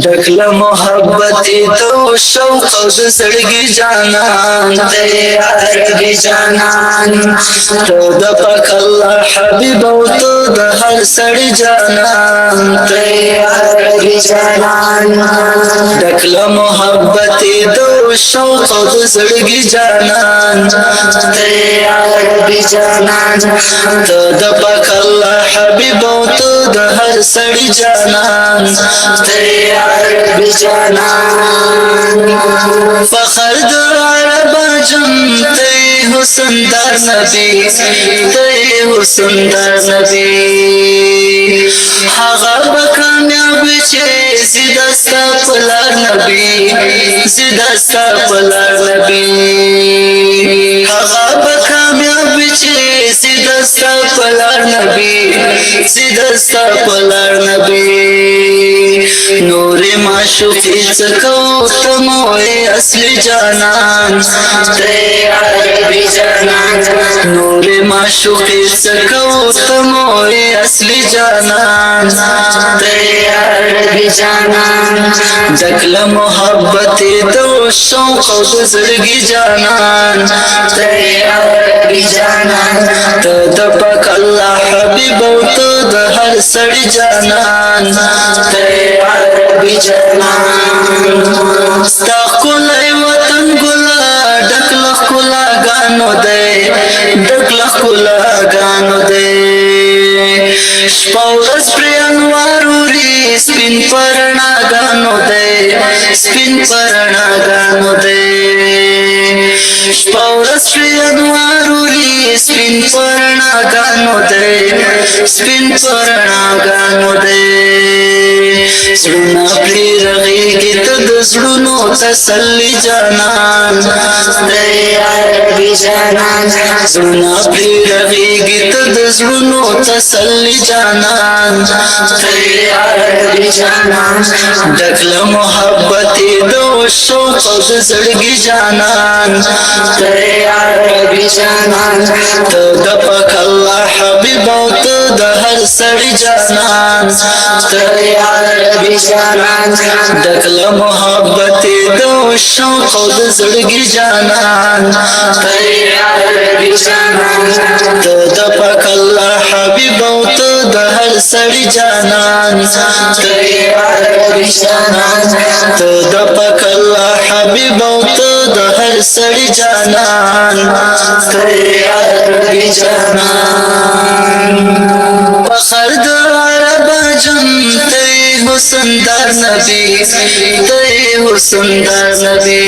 ډکله محبت تو شوق او د زړګي جانان ته عربي جانان تو د پاک الله حبيب او تو د هر سړي جانان ته عربي جانان ډکله محبت تو شوق او د زړګي جانان ته عربي جانان تو د پاک الله حبيب او تو د هر سړي جانان ته عربي جانان فخر د عرب جم ته حسن در نبی ته حسن در نبی هغه کامیاب چې زیدستا پلار نبی زیدستا پلار نبی هغه کامیاب چې زیدستا پلار نبی زیدستا پلار نبی نور معشوقی څکو تموي اصلي جانان ته عربي جانان نور معشوقی څکو تموي اصلي جانان ته عربي جانان دکله محبت تو شوق او د زړګي جانان ته عربي جانان ته د پاک الله حبيب او ته د هر سړي جانان ته عربي جانان ستا ښکلی وطن ګله ډک له ښکلاګانو دی ډک له ښکلاګانو دی شپه ورځ پرې انوار اوري سپین په رڼاګانو دی سپین په رڼاګانو دی شپه ورځ پرې انوار اوري سپین په رڼاګانو دی سپین په رڼاګانو دی زړونه پرې رغېږي ته د زړونو تسلي جانان ته عربي جانان زړونه پرې رغېږي ته د زړونو تسلي جانان ته عربي جانان ډکله محبت د شوق او د زړګي جانان ته عربي جانان ته د پاک الله حبيب او ته د هر سړي جانان ته عربي جانان ډکله محبت د شوق او د زړګي جانان ته عربي جانان ته د پاک الله حبيب او ته د هر سړي جانان ته عربي جانان ته د پاک الله حبيب او ته د هر سړي جانان ته عربي جانان فخر د عرب جم ته حسن در نبی ته حسن در نبی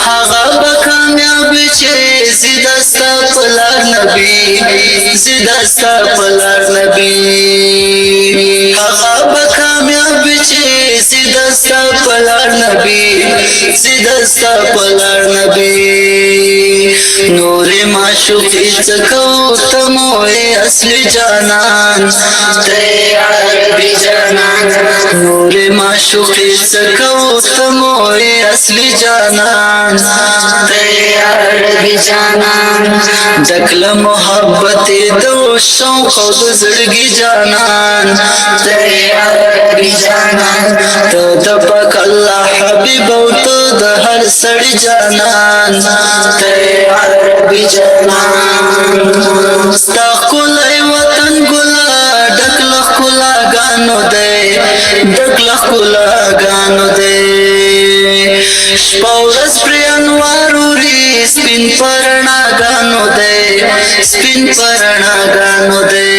هغه کامیاب چې زیدستا پلار نبی زیدستا پلار نبی هغه کامیاب چې زیدستا پلار نبی زیدستا پلار نبی نور معشوقی څکو تموي اصلي جانان ته عربي جانان نور معشوقی څکو تموي اصلي جانان ته عربي جانان ډکله محبت د شوق او د زړګي جانان ته عربي جانان ته د پاک الله حبيب او ته د هر سړي جانان ته عربي جانان ستا ښکلی وطن ګله ډک له ښکلاګانو دی ډک له ښکلاګانو دی شپه ورځ پرې انوار اوري سپین په رڼاګانو دی سپین په رڼاګانو دی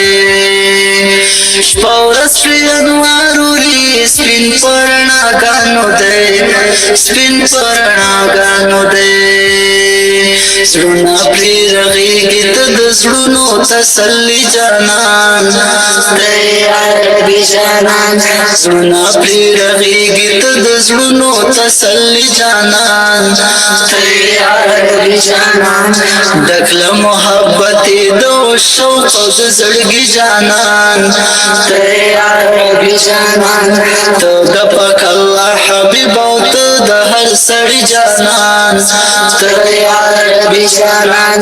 شپه ورځ پرې انوار اوري سپین په رڼاګانو دی سپین په رڼاګانو دی زړونه پرې رغېږي ته د زړونو تسلي جانان ته عربي جانان زړونه پرې رغېږي ته د زړونو تسلي جانان ته عربي جانان ډکله محبت د شوق او د زړګي جانان ته عربي جانان ته د پاک الله حبيب او ته د هر سړي جانان ته یا ربي جانان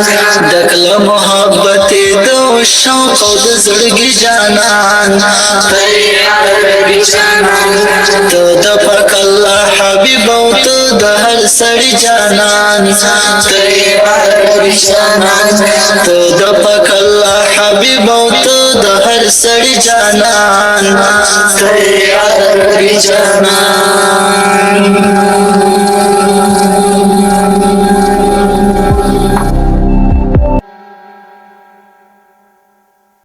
دکله محبت د شوق او د زړګي جانان ته یا ربي جانان ته د پاک الله حبيب او ته د هر سړي جانان ته یا ربي جانان ته د پاک الله حبيب او ته د هر سړي جانان ته یا ربي جانان